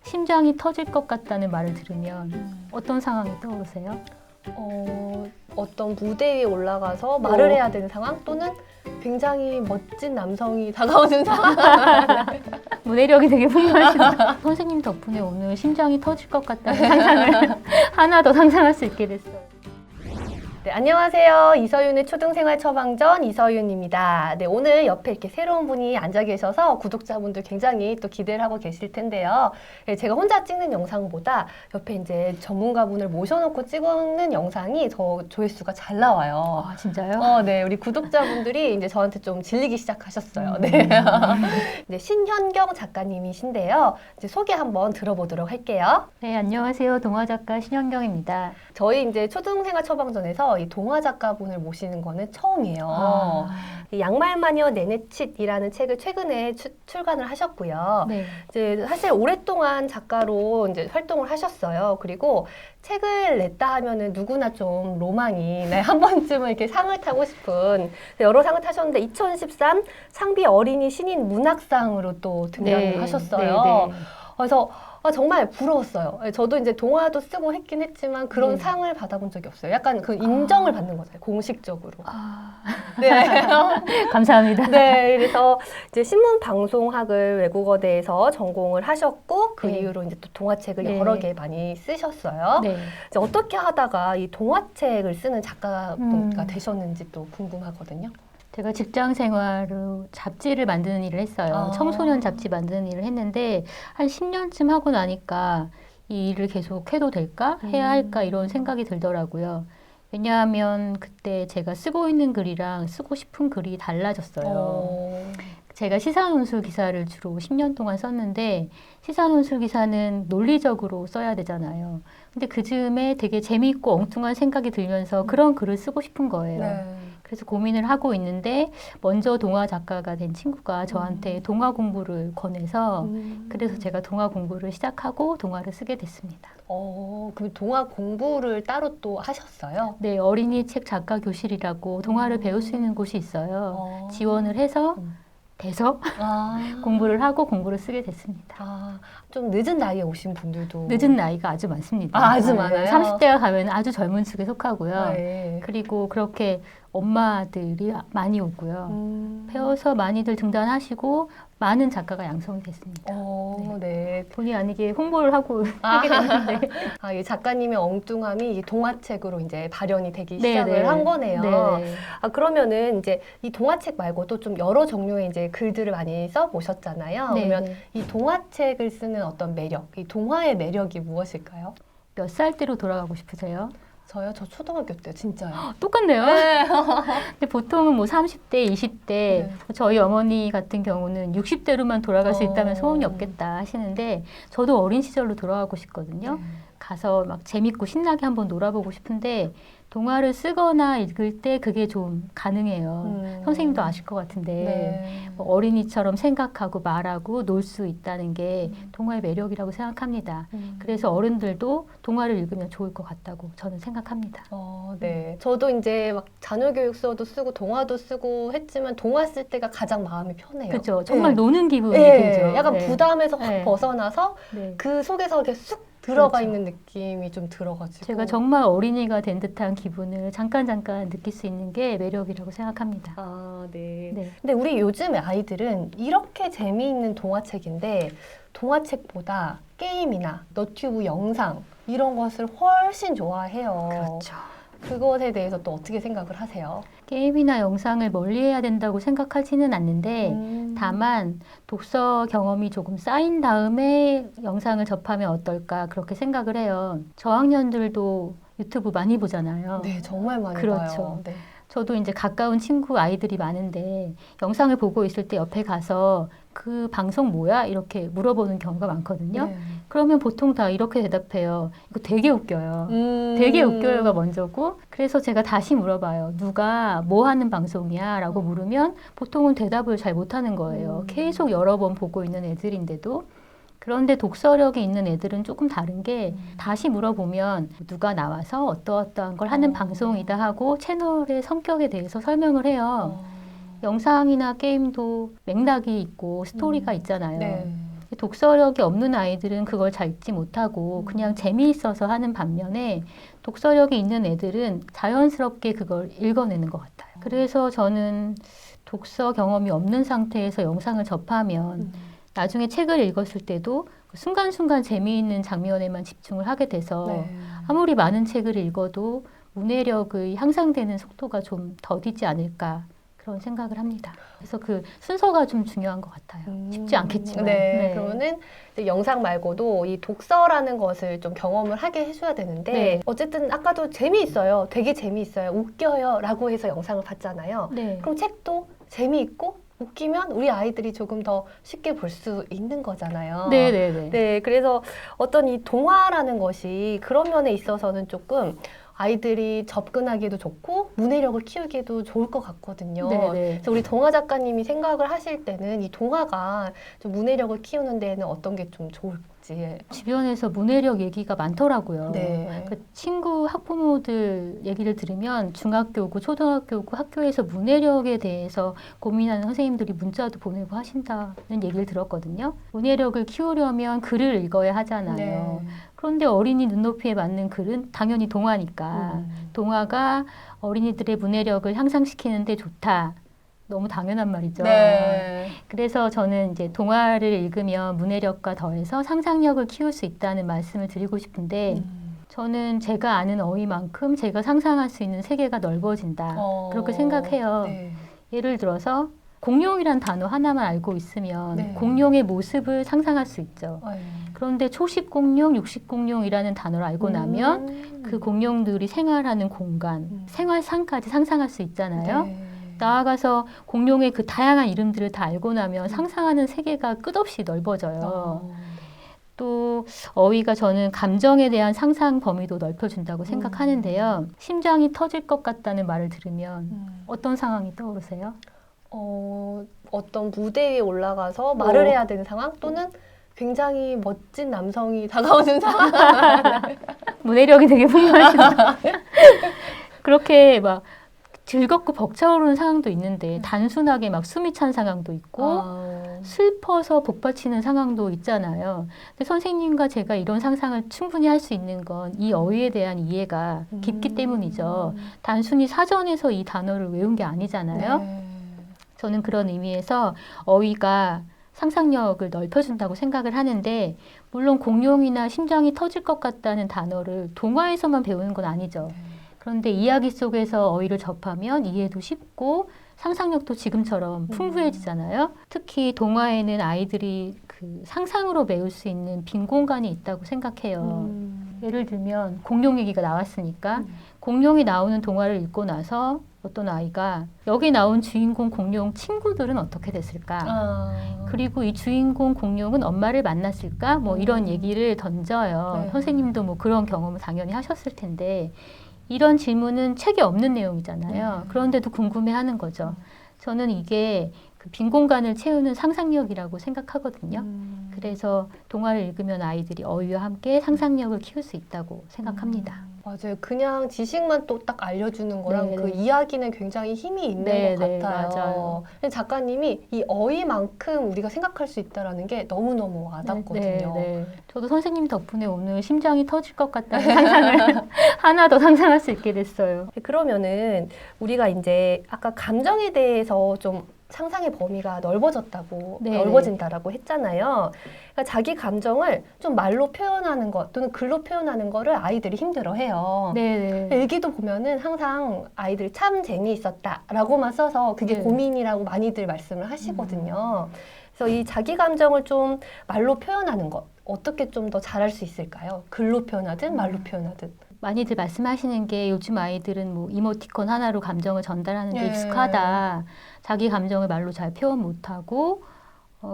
심장이 터질 것 같다는 말을 들으면 어떤 상황이 떠오르세요? 어떤 무대 위에 올라가서 말을 해야 되는 상황 또는 굉장히 멋진 남성이 다가오는 상황. 문해력이 되게 풍부하시다. 선생님 덕분에 오늘 심장이 터질 것 같다는 상상을 하나 더 상상할 수 있게 됐어요. 네, 안녕하세요. 이서윤의 초등생활 처방전 이서윤입니다. 네, 오늘 옆에 이렇게 새로운 분이 앉아 계셔서 구독자분들 굉장히 또 기대를 하고 계실 텐데요. 네, 제가 혼자 찍는 영상보다 옆에 이제 전문가분을 모셔놓고 찍는 영상이 더 조회수가 잘 나와요. 아, 진짜요? 네, 우리 구독자분들이 이제 저한테 좀 질리기 시작하셨어요. 네. 이제 신현경 작가님이신데요. 이제 소개 한번 들어보도록 할게요. 네, 안녕하세요. 동화작가 신현경입니다. 저희 이제 초등생활 처방전에서 이 동화 작가분을 모시는 거는 처음이에요. 이 양말마녀 네네츳이라는 책을 최근에 출간을 하셨고요. 네. 이제 사실 오랫동안 작가로 이제 활동을 하셨어요. 그리고 책을 냈다 하면은 누구나 좀 로망이 한 번쯤은 이렇게 상을 타고 싶은 여러 상을 타셨는데 2013 상비 어린이 신인 문학상으로 또 등단을 하셨어요. 네. 그래서 정말 부러웠어요. 저도 이제 동화도 쓰고 했긴 했지만 그런 상을 받아본 적이 없어요. 약간 그 인정을 받는 거죠, 공식적으로. 네. 감사합니다. 네, 그래서 이제 신문 방송학을 외국어대에서 전공을 하셨고 그 네. 이후로 이제 또 동화책을 네. 여러 개 많이 쓰셨어요. 네. 이제 어떻게 하다가 이 동화책을 쓰는 작가가 되셨는지 또 궁금하거든요. 제가 직장 생활로 잡지를 만드는 일을 했어요. 청소년 잡지 만드는 일을 했는데 한 10년쯤 하고 나니까 이 일을 계속 해도 될까? 해야 할까? 이런 생각이 들더라고요. 왜냐하면 그때 제가 쓰고 있는 글이랑 쓰고 싶은 글이 달라졌어요. 제가 시사논술 기사를 주로 10년 동안 썼는데 시사논술 기사는 논리적으로 써야 되잖아요. 근데 그 즈음에 되게 재미있고 엉뚱한 생각이 들면서 그런 글을 쓰고 싶은 거예요. 네. 그래서 고민을 하고 있는데 먼저 동화 작가가 된 친구가 저한테 동화 공부를 권해서 그래서 제가 동화 공부를 시작하고 동화를 쓰게 됐습니다. 그럼 동화 공부를 따로 또 하셨어요? 네, 어린이 책 작가 교실이라고 동화를 배울 수 있는 곳이 있어요. 지원을 해서 돼서 공부를 하고 공부를 쓰게 됐습니다. 좀 늦은 나이에 오신 분들도 늦은 나이가 아주 많습니다. 아주 많아요? 30대가 가면 아주 젊은 축에 속하고요. 네. 그리고 그렇게 엄마들이 많이 오고요. 배워서 많이들 등단하시고 많은 작가가 양성이 됐습니다. 네. 본의 아니게 홍보를 하고 하게 됐는데 이 작가님의 엉뚱함이 이 동화책으로 이제 발현이 되기 네, 시작을 네. 한 거네요. 네. 그러면은 이제 이 동화책 말고도 좀 여러 종류의 이제 글들을 많이 써 보셨잖아요. 네, 그러면 네. 이 동화책을 쓰는 어떤 매력, 이 동화의 매력이 무엇일까요? 몇 살 때로 돌아가고 싶으세요? 저요? 저 초등학교 때요, 진짜요. 똑같네요. 네. 근데 보통은 뭐 30대, 20대, 네. 저희 어머니 같은 경우는 60대로만 돌아갈 수 있다면 소원이 없겠다 하시는데 저도 어린 시절로 돌아가고 싶거든요. 가서 막 재밌고 신나게 한번 놀아보고 싶은데 동화를 쓰거나 읽을 때 그게 좀 가능해요. 선생님도 아실 것 같은데 네. 뭐 어린이처럼 생각하고 말하고 놀 수 있다는 게 동화의 매력이라고 생각합니다. 그래서 어른들도 동화를 읽으면 좋을 것 같다고 저는 생각합니다. 네. 저도 이제 막 자녀교육서도 쓰고 동화도 쓰고 했지만 동화 쓸 때가 가장 마음이 편해요. 그렇죠. 정말 노는 기분이 네. 들죠. 약간 네. 부담에서 확 네. 벗어나서 네. 그 속에서 이렇게 쑥 들어가 그렇죠. 있는 느낌이 좀 들어가지고 제가 정말 어린이가 된 듯한 기분을 잠깐 느낄 수 있는 게 매력이라고 생각합니다. 네. 네. 근데 우리 요즘 아이들은 이렇게 재미있는 동화책인데 동화책보다 게임이나 너튜브 영상 이런 것을 훨씬 좋아해요. 그렇죠. 그것에 대해서 또 어떻게 생각을 하세요? 게임이나 영상을 멀리해야 된다고 생각하지는 않는데 다만 독서 경험이 조금 쌓인 다음에 영상을 접하면 어떨까 그렇게 생각을 해요. 저학년들도 유튜브 많이 보잖아요. 네, 정말 많이 그렇죠. 봐요. 네. 저도 이제 가까운 친구 아이들이 많은데 영상을 보고 있을 때 옆에 가서 그 방송 뭐야? 이렇게 물어보는 경우가 많거든요. 네. 그러면 보통 다 이렇게 대답해요. 이거 되게 웃겨요. 되게 웃겨요가 먼저고 그래서 제가 다시 물어봐요. 누가 뭐 하는 방송이야? 라고 물으면 보통은 대답을 잘 못하는 거예요. 계속 여러 번 보고 있는 애들인데도 그런데 독서력이 있는 애들은 조금 다른 게 다시 물어보면 누가 나와서 어떠어떠한 걸 하는 방송이다 하고 채널의 성격에 대해서 설명을 해요. 영상이나 게임도 맥락이 있고 스토리가 있잖아요. 네. 독서력이 없는 아이들은 그걸 잘 읽지 못하고 그냥 재미있어서 하는 반면에 독서력이 있는 애들은 자연스럽게 그걸 읽어내는 것 같아요. 그래서 저는 독서 경험이 없는 상태에서 영상을 접하면 나중에 책을 읽었을 때도 순간순간 재미있는 장면에만 집중을 하게 돼서 네. 아무리 많은 책을 읽어도 문해력의 향상되는 속도가 좀 더디지 않을까 그런 생각을 합니다. 그래서 그 순서가 좀 중요한 것 같아요. 쉽지 않겠지만. 네. 그러면은 이제 영상 말고도 이 독서라는 것을 좀 경험을 하게 해줘야 되는데 네. 어쨌든 아까도 재미있어요. 되게 재미있어요. 웃겨요. 라고 해서 영상을 봤잖아요. 네. 그럼 책도 재미있고 웃기면 우리 아이들이 조금 더 쉽게 볼 수 있는 거잖아요. 네네네. 네, 그래서 어떤 이 동화라는 것이 그런 면에 있어서는 조금 아이들이 접근하기도 좋고 문해력을 키우기도 좋을 것 같거든요. 네네. 그래서 우리 동화 작가님이 생각을 하실 때는 이 동화가 좀 문해력을 키우는 데에는 어떤 게 좀 좋을지. 주변에서 문해력 얘기가 많더라고요. 네. 그 친구 학부모들 얘기를 들으면 중학교고 초등학교고 학교에서 문해력에 대해서 고민하는 선생님들이 문자도 보내고 하신다는 얘기를 들었거든요. 문해력을 키우려면 글을 읽어야 하잖아요. 네. 그런데 어린이 눈높이에 맞는 글은 당연히 동화니까 동화가 어린이들의 문해력을 향상시키는데 좋다. 너무 당연한 말이죠. 네. 그래서 저는 이제 동화를 읽으면 문해력과 더해서 상상력을 키울 수 있다는 말씀을 드리고 싶은데 저는 제가 아는 어휘만큼 제가 상상할 수 있는 세계가 넓어진다. 그렇게 생각해요. 네. 예를 들어서 공룡이란 단어 하나만 알고 있으면 네. 공룡의 모습을 상상할 수 있죠. 네. 그런데 초식 공룡, 육식 공룡이라는 단어를 알고 나면 그 공룡들이 생활하는 공간, 생활상까지 상상할 수 있잖아요. 네. 나아가서 공룡의 그 다양한 이름들을 다 알고 나면 상상하는 세계가 끝없이 넓어져요. 또 어휘가 저는 감정에 대한 상상 범위도 넓혀준다고 생각하는데요. 심장이 터질 것 같다는 말을 들으면 어떤 상황이 떠오르세요? 어떤 무대 위에 올라가서 말을 해야 되는 상황 또는 굉장히 멋진 남성이 다가오는 상황. 문해력이 되게 풍부하시다. 그렇게 막 즐겁고 벅차오르는 상황도 있는데 단순하게 막 숨이 찬 상황도 있고 슬퍼서 복받치는 상황도 있잖아요. 근데 선생님과 제가 이런 상상을 충분히 할 수 있는 건 이 어휘에 대한 이해가 깊기 때문이죠. 단순히 사전에서 이 단어를 외운 게 아니잖아요. 네. 저는 그런 의미에서 어휘가 상상력을 넓혀준다고 생각을 하는데 물론 공룡이나 심장이 터질 것 같다는 단어를 동화에서만 배우는 건 아니죠. 그런데 이야기 속에서 어휘를 접하면 이해도 쉽고 상상력도 지금처럼 풍부해지잖아요. 특히 동화에는 아이들이 그 상상으로 메울 수 있는 빈 공간이 있다고 생각해요. 예를 들면 공룡 얘기가 나왔으니까 공룡이 나오는 동화를 읽고 나서 어떤 아이가 여기 나온 주인공 공룡 친구들은 어떻게 됐을까? 그리고 이 주인공 공룡은 엄마를 만났을까? 뭐 이런 얘기를 던져요. 네. 선생님도 뭐 그런 경험을 당연히 하셨을 텐데 이런 질문은 책에 없는 내용이잖아요. 그런데도 궁금해하는 거죠. 저는 이게 그 빈 공간을 채우는 상상력이라고 생각하거든요. 그래서 동화를 읽으면 아이들이 어휘와 함께 상상력을 키울 수 있다고 생각합니다. 맞아요. 그냥 지식만 또 딱 알려주는 거랑 네, 그 네. 이야기는 굉장히 힘이 있는 네, 것 네, 같아요. 맞아요. 근데 작가님이 이 어휘만큼 우리가 생각할 수 있다라는 게 너무너무 와닿거든요. 네. 저도 선생님 덕분에 오늘 심장이 터질 것 같다는 상상을 하나 더 상상할 수 있게 됐어요. 그러면은 우리가 이제 아까 감정에 대해서 좀 상상의 범위가 넓어진다라고 했잖아요. 그러니까 자기 감정을 좀 말로 표현하는 것 또는 글로 표현하는 거를 아이들이 힘들어해요. 네. 일기도 보면은 항상 아이들이 참 재미있었다라고만 써서 그게 네. 고민이라고 많이들 말씀을 하시거든요. 그래서 이 자기 감정을 좀 말로 표현하는 것 어떻게 좀 더 잘할 수 있을까요? 글로 표현하든 말로 표현하든. 많이들 말씀하시는 게 요즘 아이들은 뭐 이모티콘 하나로 감정을 전달하는 데 네. 익숙하다. 자기 감정을 말로 잘 표현 못하고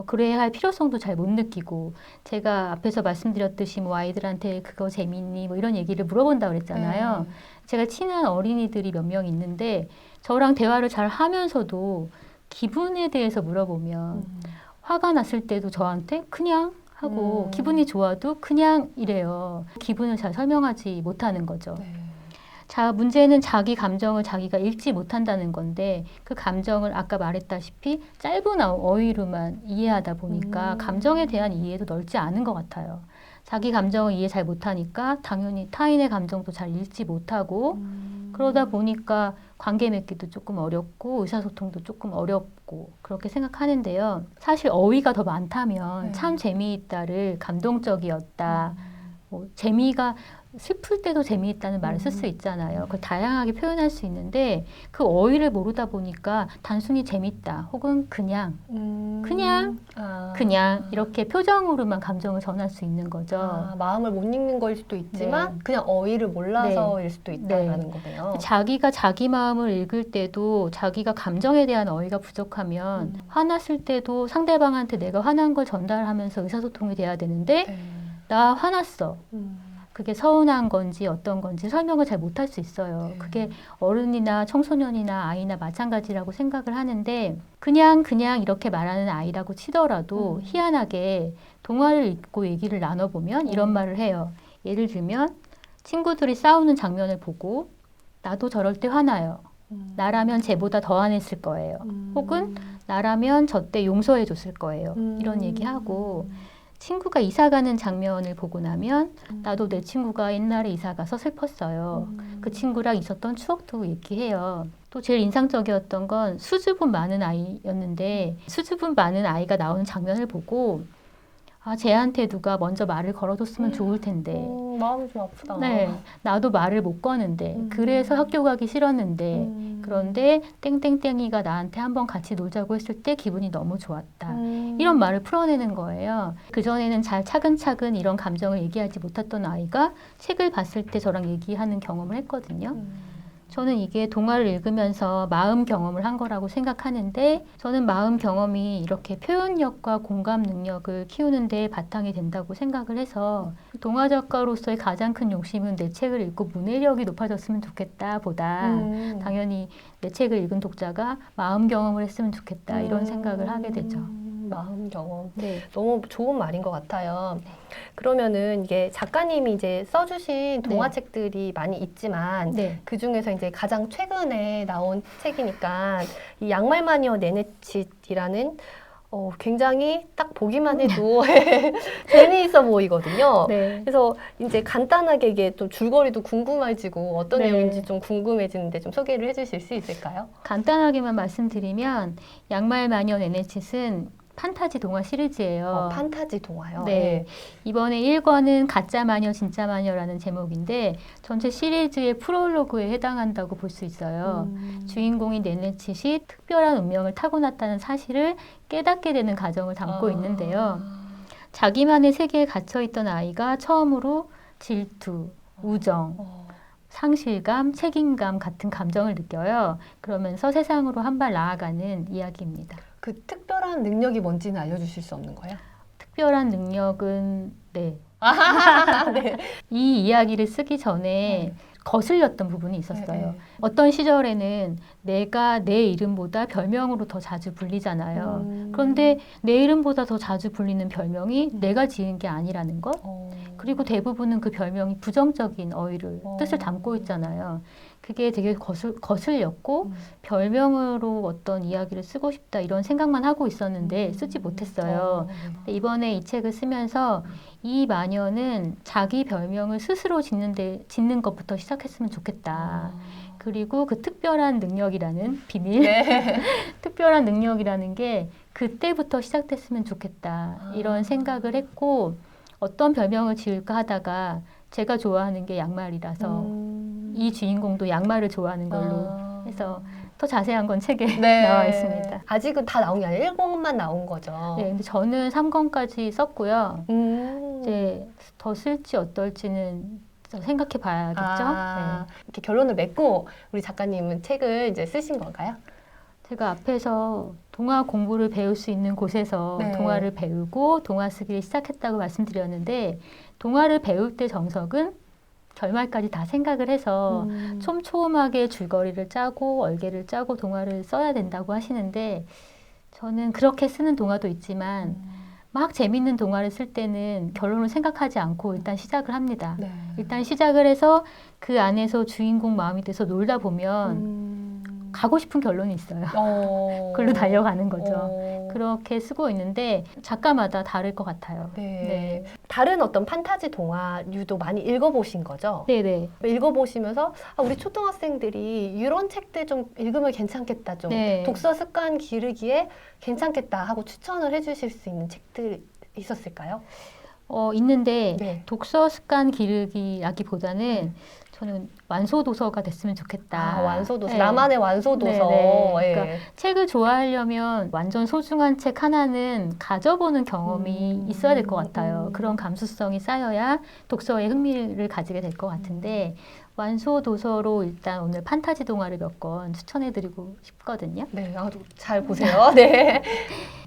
그래야 할 필요성도 잘 못 느끼고 제가 앞에서 말씀드렸듯이 뭐 아이들한테 그거 재밌니 뭐 이런 얘기를 물어본다고 그랬잖아요. 제가 친한 어린이들이 몇 명 있는데 저랑 대화를 잘 하면서도 기분에 대해서 물어보면 화가 났을 때도 저한테 그냥 하고 기분이 좋아도 그냥 이래요. 기분을 잘 설명하지 못하는 거죠. 문제는 자기 감정을 자기가 읽지 못한다는 건데 그 감정을 아까 말했다시피 짧은 어휘로만 이해하다 보니까 감정에 대한 이해도 넓지 않은 것 같아요. 자기 감정을 이해 잘 못하니까 당연히 타인의 감정도 잘 읽지 못하고 그러다 보니까 관계 맺기도 조금 어렵고 의사소통도 조금 어렵고 그렇게 생각하는데요. 사실 어휘가 더 많다면 참 재미있다를 감동적이었다. 뭐 재미가 슬플 때도 재미있다는 말을 쓸 수 있잖아요. 그걸 다양하게 표현할 수 있는데 그 어휘를 모르다 보니까 단순히 재밌다 혹은 그냥 이렇게 표정으로만 감정을 전할 수 있는 거죠. 마음을 못 읽는 걸 수도 있지만 그냥 어휘를 몰라서일 수도 있다라는 거네요. 자기가 자기 마음을 읽을 때도 자기가 감정에 대한 어휘가 부족하면 화났을 때도 상대방한테 내가 화난 걸 전달하면서 의사소통이 돼야 되는데 나 화났어. 그게 서운한 건지 어떤 건지 설명을 잘 못할 수 있어요. 그게 어른이나 청소년이나 아이나 마찬가지라고 생각을 하는데 그냥 이렇게 말하는 아이라고 치더라도 희한하게 동화를 읽고 얘기를 나눠보면 이런 말을 해요. 예를 들면 친구들이 싸우는 장면을 보고 나도 저럴 때 화나요. 나라면 쟤보다 더 화냈을 거예요. 혹은 나라면 저 때 용서해 줬을 거예요. 이런 얘기하고 친구가 이사 가는 장면을 보고 나면 나도 내 친구가 옛날에 이사 가서 슬펐어요. 그 친구랑 있었던 추억도 얘기해요. 또 제일 인상적이었던 건 수줍음 많은 아이였는데 수줍음 많은 아이가 나오는 장면을 보고 쟤한테 누가 먼저 말을 걸어줬으면 좋을 텐데. 마음이 좀 아프다. 네, 나도 말을 못 거는데 그래서 학교 가기 싫었는데 그런데 땡땡땡이가 나한테 한번 같이 놀자고 했을 때 기분이 너무 좋았다. 이런 말을 풀어내는 거예요. 그전에는 잘 차근차근 이런 감정을 얘기하지 못했던 아이가 책을 봤을 때 저랑 얘기하는 경험을 했거든요. 저는 이게 동화를 읽으면서 마음 경험을 한 거라고 생각하는데 저는 마음 경험이 이렇게 표현력과 공감 능력을 키우는 데 바탕이 된다고 생각을 해서 동화 작가로서의 가장 큰 욕심은 내 책을 읽고 문해력이 높아졌으면 좋겠다 보다 당연히 내 책을 읽은 독자가 마음 경험을 했으면 좋겠다 이런 생각을 하게 되죠. 마음 경험. 네. 너무 좋은 말인 것 같아요. 그러면은 이게 작가님이 이제 써주신 동화책들이 많이 있지만 그 중에서 이제 가장 최근에 나온 책이니까 이 양말마녀 네네칫이라는 굉장히 딱 보기만 해도 재미있어 보이거든요. 그래서 이제 간단하게 이게 좀 줄거리도 궁금해지고 어떤 내용인지 좀 궁금해지는데 좀 소개를 해주실 수 있을까요? 간단하게만 말씀드리면 양말마녀 네네칫은 판타지 동화 시리즈예요. 판타지 동화요? 네. 이번에 1권은 가짜 마녀 진짜 마녀라는 제목인데 전체 시리즈의 프롤로그에 해당한다고 볼 수 있어요. 주인공인 네네칫이 특별한 운명을 타고났다는 사실을 깨닫게 되는 과정을 담고 있는데요. 자기만의 세계에 갇혀있던 아이가 처음으로 질투, 우정, 상실감, 책임감 같은 감정을 느껴요. 그러면서 세상으로 한 발 나아가는 이야기입니다. 그 특별한 능력이 뭔지는 알려주실 수 없는 거예요? 특별한 능력은 이 이야기를 쓰기 전에 거슬렸던 부분이 있었어요. 어떤 시절에는 내가 내 이름보다 별명으로 더 자주 불리잖아요. 그런데 내 이름보다 더 자주 불리는 별명이 내가 지은 게 아니라는 것. 그리고 대부분은 그 별명이 부정적인 어휘를 뜻을 담고 있잖아요. 그게 되게 거슬렸고 별명으로 어떤 이야기를 쓰고 싶다 이런 생각만 하고 있었는데 쓰지 못했어요. 이번에 이 책을 쓰면서 이 마녀는 자기 별명을 스스로 짓는 것부터 시작했으면 좋겠다. 그리고 그 특별한 능력이라는 비밀, 특별한 능력이라는 게 그때부터 시작됐으면 좋겠다. 이런 생각을 했고 어떤 별명을 지을까 하다가 제가 좋아하는 게 양말이라서 이 주인공도 양말을 좋아하는 걸로 해서 더 자세한 건 책에 나와 있습니다. 아직은 다 나온 게 아니라 1권만 나온 거죠. 네, 근데 저는 3권까지 썼고요. 이제 더 쓸지 어떨지는 생각해 봐야겠죠. 이렇게 결론을 맺고 우리 작가님은 책을 이제 쓰신 건가요? 제가 앞에서 동화 공부를 배울 수 있는 곳에서 동화를 배우고 동화 쓰기를 시작했다고 말씀드렸는데 동화를 배울 때 정석은 결말까지 다 생각을 해서 촘촘하게 줄거리를 짜고 얼개를 짜고 동화를 써야 된다고 하시는데 저는 그렇게 쓰는 동화도 있지만 막 재밌는 동화를 쓸 때는 결론을 생각하지 않고 일단 시작을 합니다. 네. 일단 시작을 해서 그 안에서 주인공 마음이 돼서 놀다 보면 가고 싶은 결론이 있어요. 그걸로 달려가는 거죠. 그렇게 쓰고 있는데 작가마다 다를 것 같아요. 네. 다른 어떤 판타지 동화류도 많이 읽어보신 거죠? 네네. 읽어보시면서 우리 초등학생들이 이런 책들 좀 읽으면 괜찮겠다, 좀 네. 독서 습관 기르기에 괜찮겠다 하고 추천을 해주실 수 있는 책들 있었을까요? 있는데 네. 독서 습관 기르기라기보다는 저는 완소 도서가 됐으면 좋겠다. 완소도서. 네. 나만의 완소도서. 네. 예. 그러니까 책을 좋아하려면 완전 소중한 책 하나는 가져보는 경험이 있어야 될 것 같아요. 그런 감수성이 쌓여야 독서에 흥미를 가지게 될 것 같은데 완소 도서로 일단 오늘 판타지 동화를 몇 권 추천해드리고 싶거든요. 네, 잘 보세요. 네.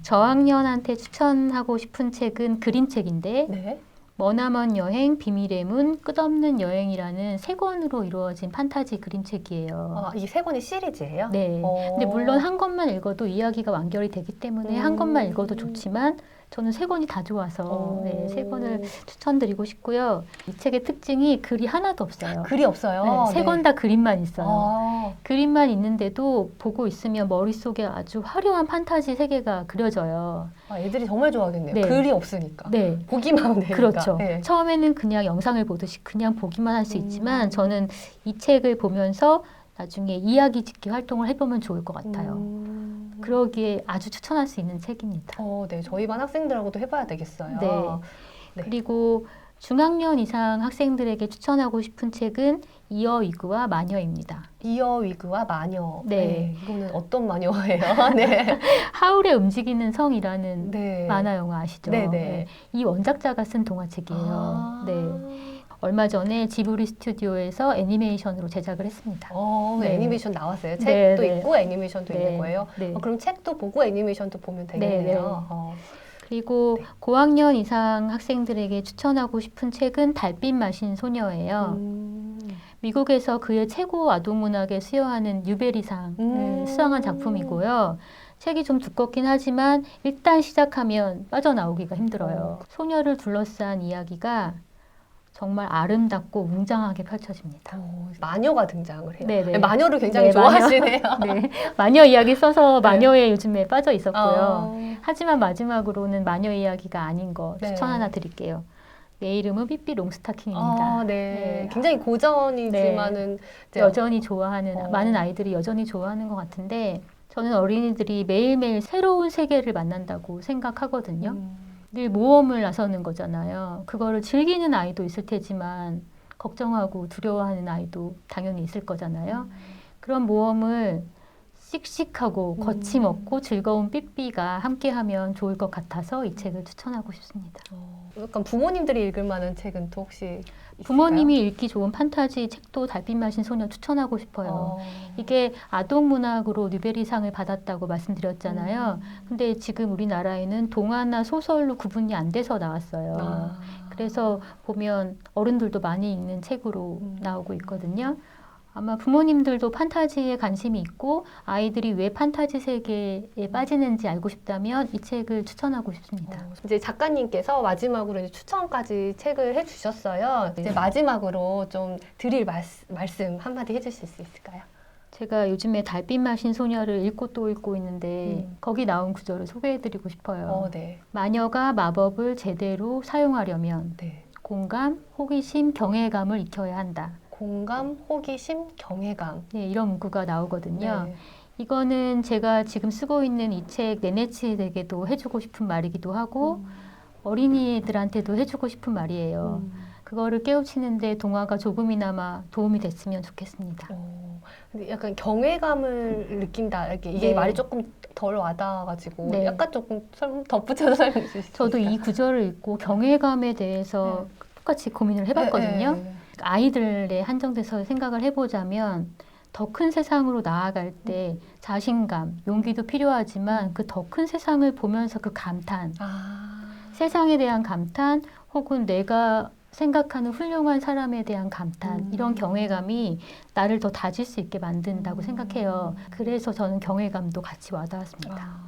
저학년한테 추천하고 싶은 책은 그림책인데 네. 머나먼 여행, 비밀의 문, 끝없는 여행이라는 세 권으로 이루어진 판타지 그림책이에요. 이 세 권이 시리즈예요? 네. 근데 물론 한 권만 읽어도 이야기가 완결이 되기 때문에 한 권만 읽어도 좋지만 저는 세 권이 다 좋아서 네, 세 권을 추천드리고 싶고요. 이 책의 특징이 글이 하나도 없어요. 글이 없어요. 세 권 다 그림만 있어요. 아, 그림만 있는데도 보고 있으면 머릿속에 아주 화려한 판타지 세계가 그려져요. 애들이 정말 좋아하겠네요. 네. 글이 없으니까. 네. 보기만 하면 되니까. 그렇죠. 네. 처음에는 그냥 영상을 보듯이 그냥 보기만 할 수 있지만 저는 이 책을 보면서 나중에 이야기 짓기 활동을 해보면 좋을 것 같아요. 그러기에 아주 추천할 수 있는 책입니다. 네. 저희 반 학생들하고도 해봐야 되겠어요. 네. 네. 그리고 중학년 이상 학생들에게 추천하고 싶은 책은 이어 위그와 마녀입니다. 이어 위그와 마녀. 네. 이거는 어떤 마녀예요? 네. 하울의 움직이는 성이라는 네. 만화 영화 아시죠? 네네. 네. 이 원작자가 쓴 동화책이에요. 네. 얼마 전에 지브리 스튜디오에서 애니메이션으로 제작을 했습니다. 네. 네. 애니메이션 나왔어요. 네, 책도 네. 있고 애니메이션도 네. 있는 거예요. 네. 그럼 책도 보고 애니메이션도 보면 되겠네요. 그리고 고학년 이상 학생들에게 추천하고 싶은 책은 달빛 마신 소녀예요. 미국에서 그의 최고 아동문학에 수여하는 뉴베리상을 수상한 작품이고요. 책이 좀 두껍긴 하지만 일단 시작하면 빠져나오기가 힘들어요. 소녀를 둘러싼 이야기가 정말 아름답고 웅장하게 펼쳐집니다. 마녀가 등장을 해요. 네네. 마녀를 굉장히 네, 좋아하시네요. 네, 마녀 이야기 써서 마녀에 요즘에 빠져 있었고요. 아, 하지만 마지막으로는 마녀 이야기가 아닌 거 네. 추천 하나 드릴게요. 내 이름은 삐삐 롱스타킹입니다. 아, 네. 네. 굉장히 고전이지만은 이제 여전히 좋아하는 많은 아이들이 여전히 좋아하는 것 같은데 저는 어린이들이 매일매일 새로운 세계를 만난다고 생각하거든요. 늘 모험을 나서는 거잖아요. 그거를 즐기는 아이도 있을 테지만 걱정하고 두려워하는 아이도 당연히 있을 거잖아요. 그런 모험을 씩씩하고 거침없고 즐거운 삐삐가 함께하면 좋을 것 같아서 이 책을 추천하고 싶습니다. 약간 부모님들이 읽을 만한 책은 또 혹시 있을까요? 부모님이 읽기 좋은 판타지 책도 달빛 마신 소녀 추천하고 싶어요. 이게 아동문학으로 뉴베리상을 받았다고 말씀드렸잖아요. 근데 지금 우리나라에는 동화나 소설로 구분이 안 돼서 나왔어요. 그래서 보면 어른들도 많이 읽는 책으로 나오고 있거든요. 아마 부모님들도 판타지에 관심이 있고 아이들이 왜 판타지 세계에 빠지는지 알고 싶다면 이 책을 추천하고 싶습니다. 이제 작가님께서 마지막으로 이제 추천까지 책을 해주셨어요. 이제 마지막으로 좀 드릴 말씀 한마디 해주실 수 있을까요? 제가 요즘에 달빛 마신 소녀를 읽고 또 읽고 있는데 거기 나온 구절을 소개해드리고 싶어요. 네. 마녀가 마법을 제대로 사용하려면 네. 공감, 호기심, 경외감을 익혀야 한다. 공감, 호기심, 경외감. 네, 이런 문구가 나오거든요. 네. 이거는 제가 지금 쓰고 있는 이 책 네네치에게도 해주고 싶은 말이기도 하고 어린이들한테도 해주고 싶은 말이에요. 그거를 깨우치는데 동화가 조금이나마 도움이 됐으면 좋겠습니다. 근데 약간 경외감을 느낀다. 이게 네. 말이 조금 덜 와닿아가지고 네. 약간 조금 덧붙여서 설명해 주실 수 저도 있을까요? 이 구절을 읽고 경외감에 대해서 똑같이 고민을 해봤거든요. 아이들에 한정돼서 생각을 해보자면 더 큰 세상으로 나아갈 때 자신감, 용기도 필요하지만 그 더 큰 세상을 보면서 그 감탄, 세상에 대한 감탄 혹은 내가 생각하는 훌륭한 사람에 대한 감탄 이런 경외감이 나를 더 다질 수 있게 만든다고 생각해요. 그래서 저는 경외감도 같이 와닿았습니다.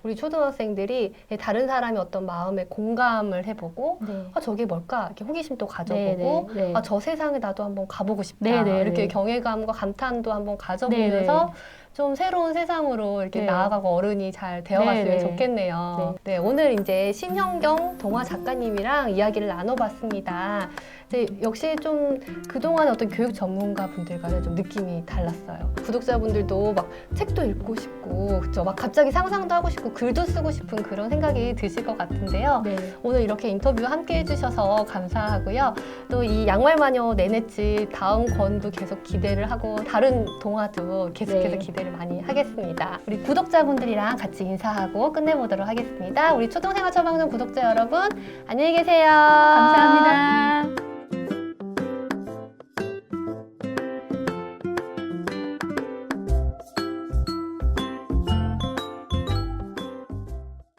우리 초등학생들이 다른 사람이 어떤 마음에 공감을 해보고 네. 저게 뭘까? 이렇게 호기심도 가져보고 네, 네, 네. 저 세상에 나도 한번 가보고 싶다. 네, 네, 이렇게 네. 경외감과 감탄도 한번 네, 가져보면서 좀 새로운 세상으로 이렇게 네. 나아가고 어른이 잘 되어갔으면 네, 네. 좋겠네요. 네, 오늘 이제 신현경 동화 작가님이랑 이야기를 나눠봤습니다. 이제 역시 좀 그동안 어떤 교육 전문가 분들과는 좀 느낌이 달랐어요. 구독자분들도 막 책도 읽고 싶고, 그쵸? 막 갑자기 상상도 하고 싶고, 글도 쓰고 싶은 그런 생각이 드실 것 같은데요. 네. 오늘 이렇게 인터뷰 함께 해주셔서 감사하고요. 또 이 양말마녀 네네집 다음 권도 계속 기대를 하고 다른 동화도 계속해서 네. 기대를 많이 하겠습니다. 우리 구독자분들이랑 같이 인사하고 끝내보도록 하겠습니다. 우리 초등생활 처방전 구독자 여러분 안녕히 계세요. 감사합니다.